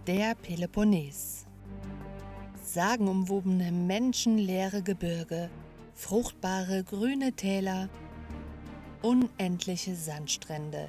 Der Peloponnes. Sagenumwobene, menschenleere Gebirge, fruchtbare grüne Täler, unendliche Sandstrände.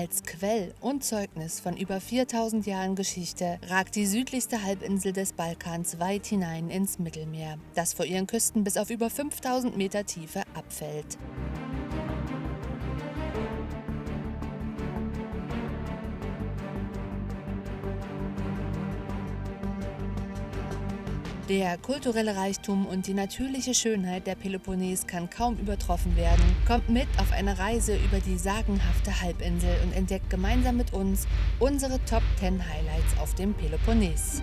Als Quell und Zeugnis von über 4000 Jahren Geschichte ragt die südlichste Halbinsel des Balkans weit hinein ins Mittelmeer, das vor ihren Küsten bis auf über 5000 Meter Tiefe abfällt. Der kulturelle Reichtum und die natürliche Schönheit der Peloponnes kann kaum übertroffen werden. Kommt mit auf eine Reise über die sagenhafte Halbinsel und entdeckt gemeinsam mit uns unsere Top 10 Highlights auf dem Peloponnes.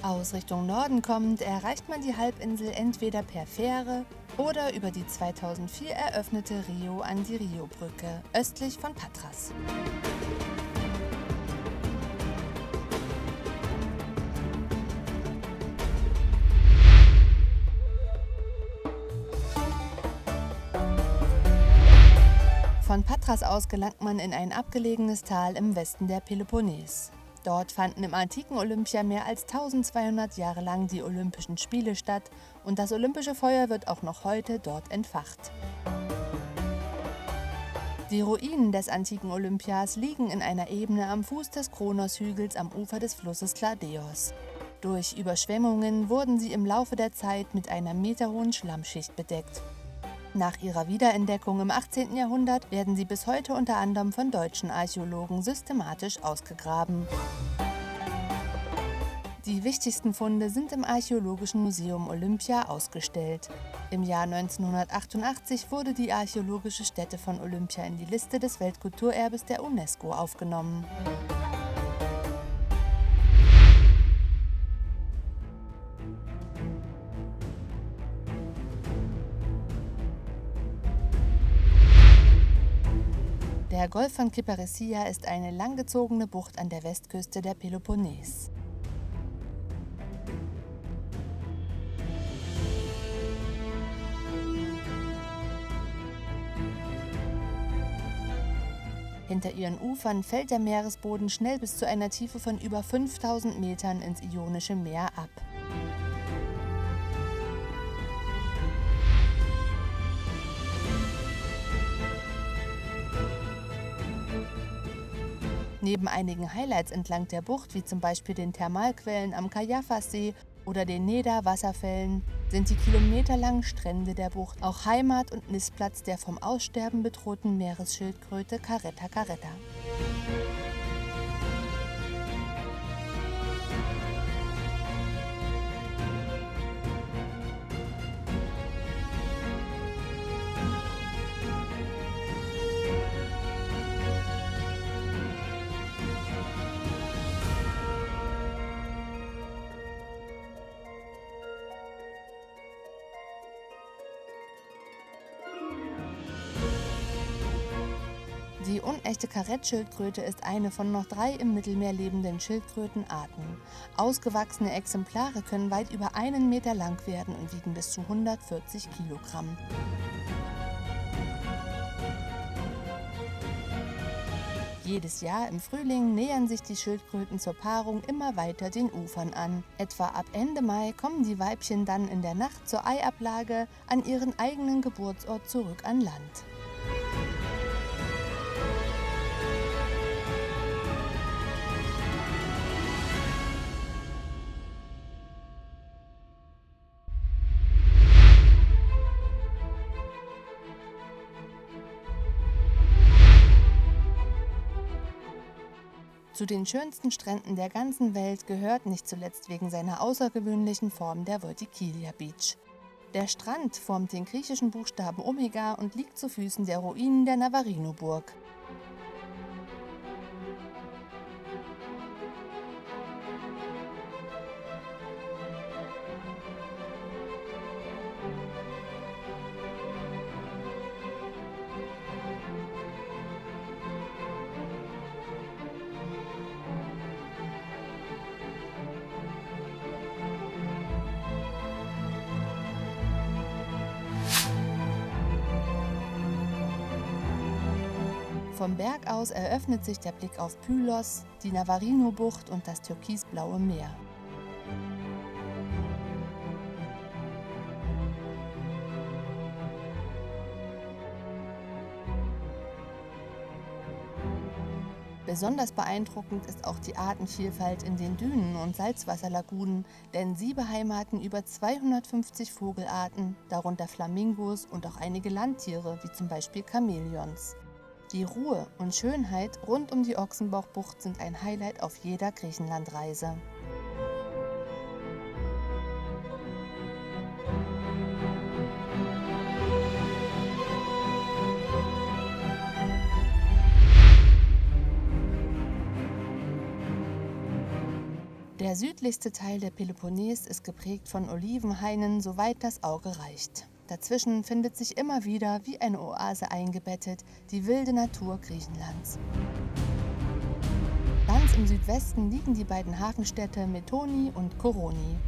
Aus Richtung Norden kommend erreicht man die Halbinsel entweder per Fähre oder über die 2004 eröffnete Rio-Rio-Brücke östlich von Patras. Von Patras aus gelangt man in ein abgelegenes Tal im Westen der Peloponnes. Dort fanden im antiken Olympia mehr als 1200 Jahre lang die Olympischen Spiele statt und das olympische Feuer wird auch noch heute dort entfacht. Die Ruinen des antiken Olympias liegen in einer Ebene am Fuß des Kronos-Hügels am Ufer des Flusses Kladeios. Durch Überschwemmungen wurden sie im Laufe der Zeit mit einer meterhohen Schlammschicht bedeckt. Nach ihrer Wiederentdeckung im 18. Jahrhundert werden sie bis heute unter anderem von deutschen Archäologen systematisch ausgegraben. Die wichtigsten Funde sind im Archäologischen Museum Olympia ausgestellt. Im Jahr 1988 wurde die archäologische Stätte von Olympia in die Liste des Weltkulturerbes der UNESCO aufgenommen. Der Golf von Kyparissia ist eine langgezogene Bucht an der Westküste der Peloponnes. Hinter ihren Ufern fällt der Meeresboden schnell bis zu einer Tiefe von über 5000 Metern ins Ionische Meer ab. Neben einigen Highlights entlang der Bucht, wie zum Beispiel den Thermalquellen am Kayafassee oder den Neda-Wasserfällen, sind die kilometerlangen Strände der Bucht auch Heimat und Nistplatz der vom Aussterben bedrohten Meeresschildkröte Caretta caretta. Die unechte Karettschildkröte ist eine von noch 3 im Mittelmeer lebenden Schildkrötenarten. Ausgewachsene Exemplare können weit über 1 Meter lang werden und wiegen bis zu 140 Kilogramm. Jedes Jahr im Frühling nähern sich die Schildkröten zur Paarung immer weiter den Ufern an. Etwa ab Ende Mai kommen die Weibchen dann in der Nacht zur Eiablage an ihren eigenen Geburtsort zurück an Land. Zu den schönsten Stränden der ganzen Welt gehört nicht zuletzt wegen seiner außergewöhnlichen Form der Wojtykilia Beach. Der Strand formt den griechischen Buchstaben Omega und liegt zu Füßen der Ruinen der Navarino-Burg. Vom Berg aus eröffnet sich der Blick auf Pylos, die Navarino-Bucht und das türkisblaue Meer. Besonders beeindruckend ist auch die Artenvielfalt in den Dünen und Salzwasserlagunen, denn sie beheimaten über 250 Vogelarten, darunter Flamingos und auch einige Landtiere, wie zum Beispiel Chamäleons. Die Ruhe und Schönheit rund um die Ochsenbauchbucht sind ein Highlight auf jeder Griechenlandreise. Der südlichste Teil der Peloponnes ist geprägt von Olivenhainen, soweit das Auge reicht. Dazwischen findet sich immer wieder, wie eine Oase eingebettet, die wilde Natur Griechenlands. Ganz im Südwesten liegen die beiden Hafenstädte Methoni und Koroni.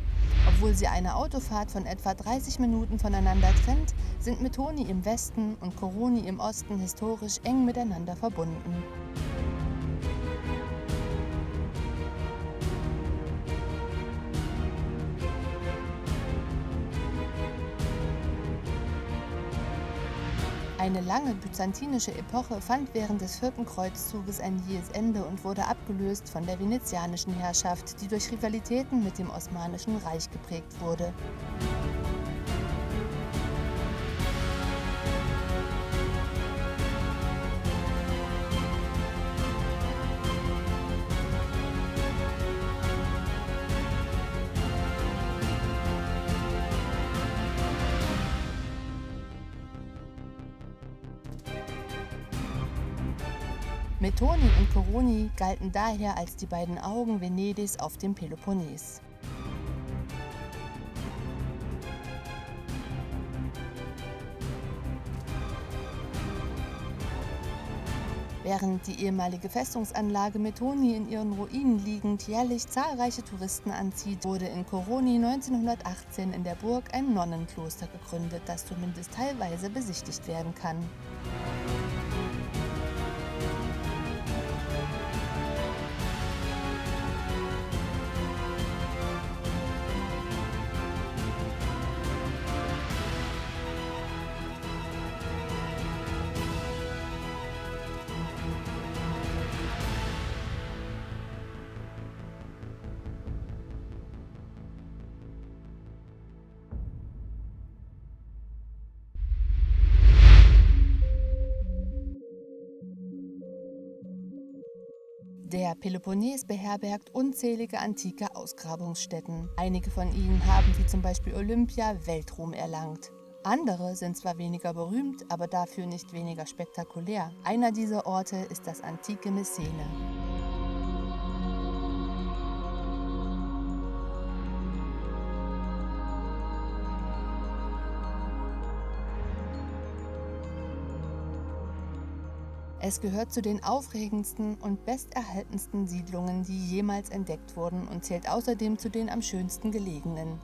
Obwohl sie eine Autofahrt von etwa 30 Minuten voneinander trennt, sind Methoni im Westen und Koroni im Osten historisch eng miteinander verbunden. Eine lange byzantinische Epoche fand während des 4. Kreuzzuges ein jähes Ende und wurde abgelöst von der venezianischen Herrschaft, die durch Rivalitäten mit dem Osmanischen Reich geprägt wurde. Methoni und Koroni galten daher als die beiden Augen Venedigs auf dem Peloponnes. Während die ehemalige Festungsanlage Methoni in ihren Ruinen liegend jährlich zahlreiche Touristen anzieht, wurde in Koroni 1918 in der Burg ein Nonnenkloster gegründet, das zumindest teilweise besichtigt werden kann. Der Peloponnes beherbergt unzählige antike Ausgrabungsstätten. Einige von ihnen haben, wie zum Beispiel Olympia, Weltruhm erlangt. Andere sind zwar weniger berühmt, aber dafür nicht weniger spektakulär. Einer dieser Orte ist das antike Messene. Es gehört zu den aufregendsten und besterhaltensten Siedlungen, die jemals entdeckt wurden und zählt außerdem zu den am schönsten gelegenen.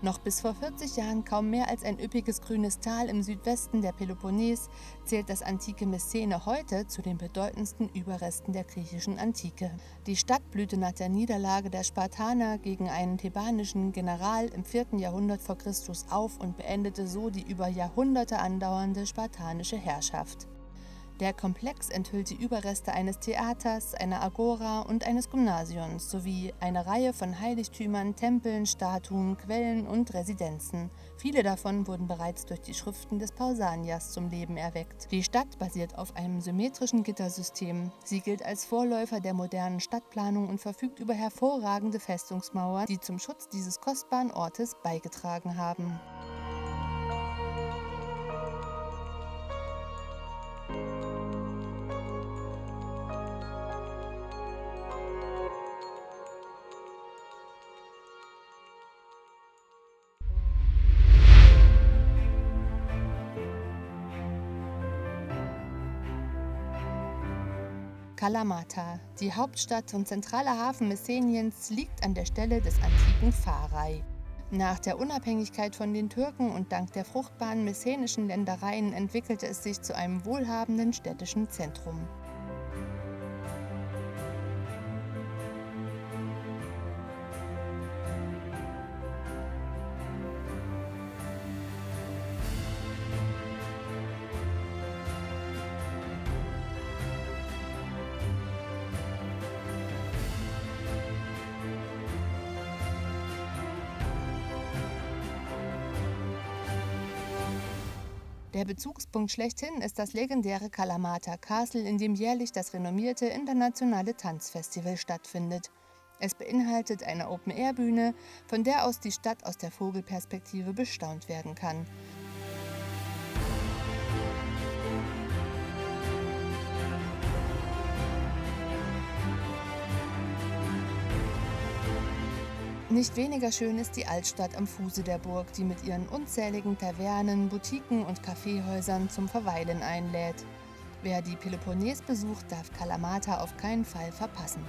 Noch bis vor 40 Jahren kaum mehr als ein üppiges grünes Tal im Südwesten der Peloponnes, zählt das antike Messene heute zu den bedeutendsten Überresten der griechischen Antike. Die Stadt blühte nach der Niederlage der Spartaner gegen einen thebanischen General im 4. Jahrhundert v. Chr. Auf und beendete so die über Jahrhunderte andauernde spartanische Herrschaft. Der Komplex enthüllt die Überreste eines Theaters, einer Agora und eines Gymnasions sowie eine Reihe von Heiligtümern, Tempeln, Statuen, Quellen und Residenzen. Viele davon wurden bereits durch die Schriften des Pausanias zum Leben erweckt. Die Stadt basiert auf einem symmetrischen Gittersystem. Sie gilt als Vorläufer der modernen Stadtplanung und verfügt über hervorragende Festungsmauern, die zum Schutz dieses kostbaren Ortes beigetragen haben. Kalamata, die Hauptstadt und zentraler Hafen Messeniens, liegt an der Stelle des antiken Pharai. Nach der Unabhängigkeit von den Türken und dank der fruchtbaren messenischen Ländereien entwickelte es sich zu einem wohlhabenden städtischen Zentrum. Der Bezugspunkt schlechthin ist das legendäre Kalamata Castle, in dem jährlich das renommierte internationale Tanzfestival stattfindet. Es beinhaltet eine Open-Air-Bühne, von der aus die Stadt aus der Vogelperspektive bestaunt werden kann. Nicht weniger schön ist die Altstadt am Fuße der Burg, die mit ihren unzähligen Tavernen, Boutiquen und Kaffeehäusern zum Verweilen einlädt. Wer die Peloponnes besucht, darf Kalamata auf keinen Fall verpassen.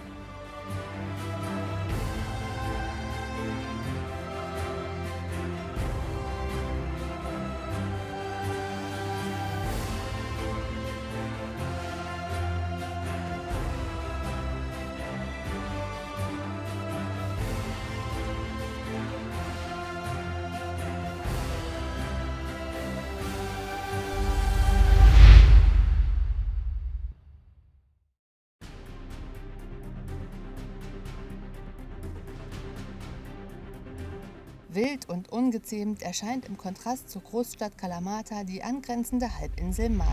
Wild und ungezähmt erscheint im Kontrast zur Großstadt Kalamata die angrenzende Halbinsel Mani.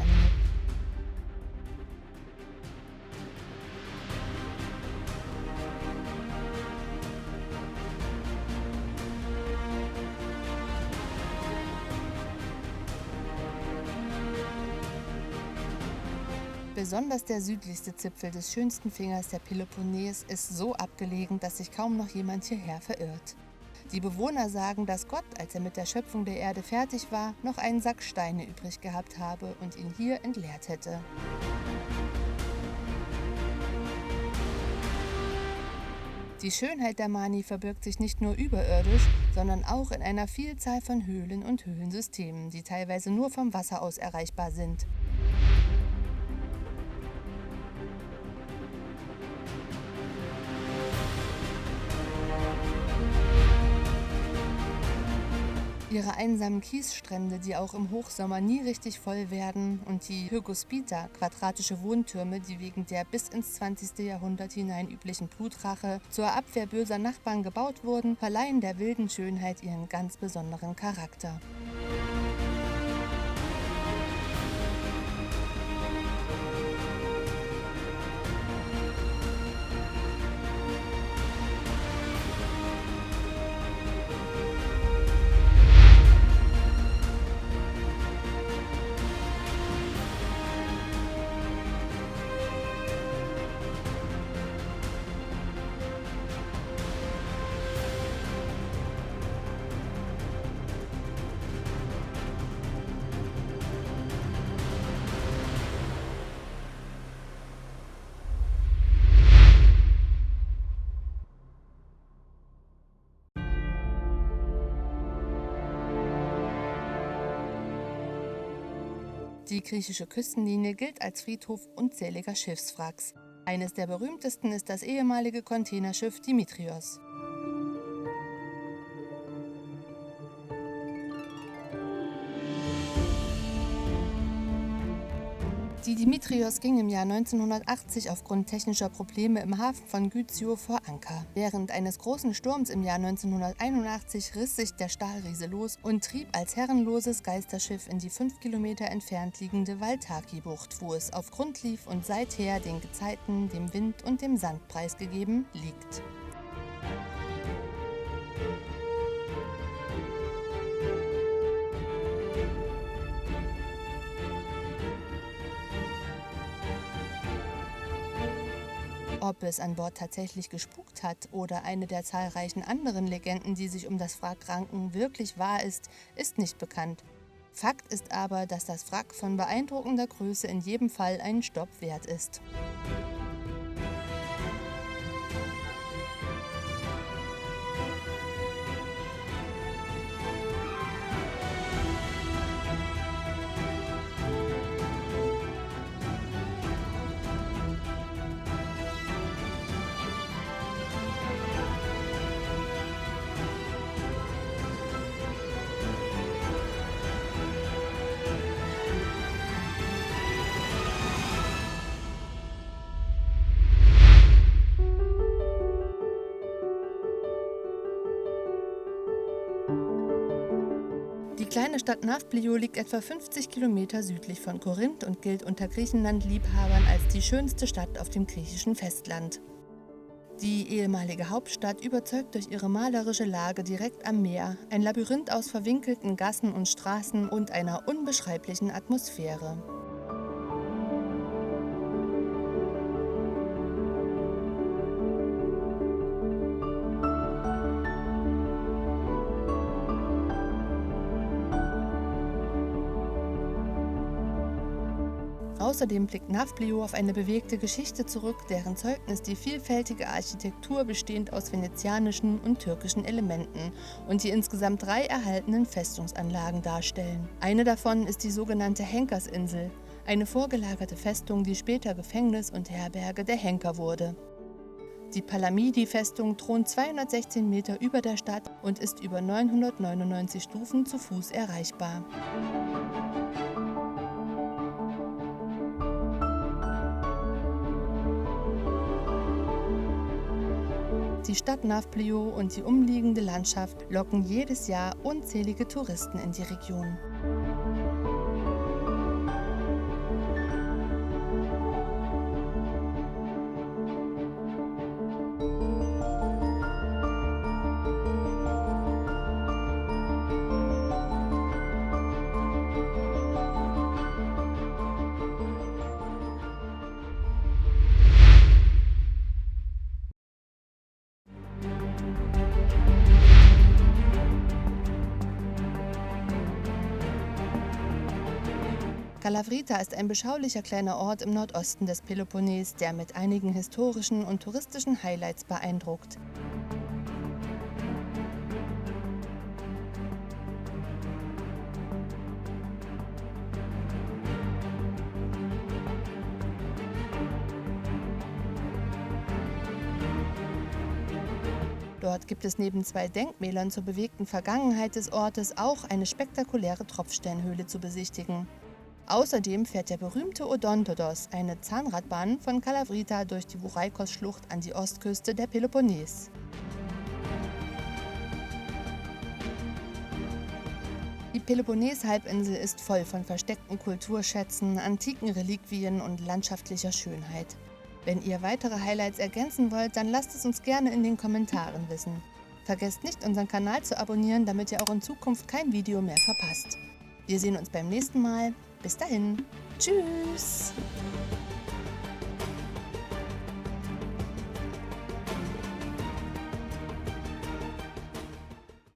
Besonders der südlichste Zipfel des schönsten Fingers der Peloponnes ist so abgelegen, dass sich kaum noch jemand hierher verirrt. Die Bewohner sagen, dass Gott, als er mit der Schöpfung der Erde fertig war, noch einen Sack Steine übrig gehabt habe und ihn hier entleert hätte. Die Schönheit der Mani verbirgt sich nicht nur überirdisch, sondern auch in einer Vielzahl von Höhlen und Höhlensystemen, die teilweise nur vom Wasser aus erreichbar sind. Ihre einsamen Kiesstrände, die auch im Hochsommer nie richtig voll werden, und die Hygospita, quadratische Wohntürme, die wegen der bis ins 20. Jahrhundert hinein üblichen Blutrache zur Abwehr böser Nachbarn gebaut wurden, verleihen der wilden Schönheit ihren ganz besonderen Charakter. Die griechische Küstenlinie gilt als Friedhof unzähliger Schiffswracks. Eines der berühmtesten ist das ehemalige Containerschiff Dimitrios. Die Dimitrios ging im Jahr 1980 aufgrund technischer Probleme im Hafen von Gyzio vor Anker. Während eines großen Sturms im Jahr 1981 riss sich der Stahlriese los und trieb als herrenloses Geisterschiff in die 5 Kilometer entfernt liegende Valtaki-Bucht, wo es auf Grund lief und seither den Gezeiten, dem Wind und dem Sand preisgegeben liegt. Ob es an Bord tatsächlich gespukt hat oder eine der zahlreichen anderen Legenden, die sich um das Wrack ranken, wirklich wahr ist, ist nicht bekannt. Fakt ist aber, dass das Wrack von beeindruckender Größe in jedem Fall einen Stopp wert ist. kleine Stadt Nafplio liegt etwa 50 Kilometer südlich von Korinth und gilt unter Griechenland-Liebhabern als die schönste Stadt auf dem griechischen Festland. Die ehemalige Hauptstadt überzeugt durch ihre malerische Lage direkt am Meer, ein Labyrinth aus verwinkelten Gassen und Straßen und einer unbeschreiblichen Atmosphäre. Außerdem blickt Nafplio auf eine bewegte Geschichte zurück, deren Zeugnis die vielfältige Architektur bestehend aus venezianischen und türkischen Elementen und die insgesamt 3 erhaltenen Festungsanlagen darstellen. Eine davon ist die sogenannte Henkersinsel, eine vorgelagerte Festung, die später Gefängnis und Herberge der Henker wurde. Die Palamidi-Festung thront 216 Meter über der Stadt und ist über 999 Stufen zu Fuß erreichbar. Die Stadt Nafplio und die umliegende Landschaft locken jedes Jahr unzählige Touristen in die Region. Kalavrita ist ein beschaulicher kleiner Ort im Nordosten des Peloponnes, der mit einigen historischen und touristischen Highlights beeindruckt. Dort gibt es neben 2 Denkmälern zur bewegten Vergangenheit des Ortes auch eine spektakuläre Tropfsteinhöhle zu besichtigen. Außerdem fährt der berühmte Odontodos, eine Zahnradbahn, von Kalavrita durch die Voureikos-Schlucht an die Ostküste der Peloponnes. Die Peloponnes-Halbinsel ist voll von versteckten Kulturschätzen, antiken Reliquien und landschaftlicher Schönheit. Wenn ihr weitere Highlights ergänzen wollt, dann lasst es uns gerne in den Kommentaren wissen. Vergesst nicht, unseren Kanal zu abonnieren, damit ihr auch in Zukunft kein Video mehr verpasst. Wir sehen uns beim nächsten Mal. Bis dahin. Tschüss!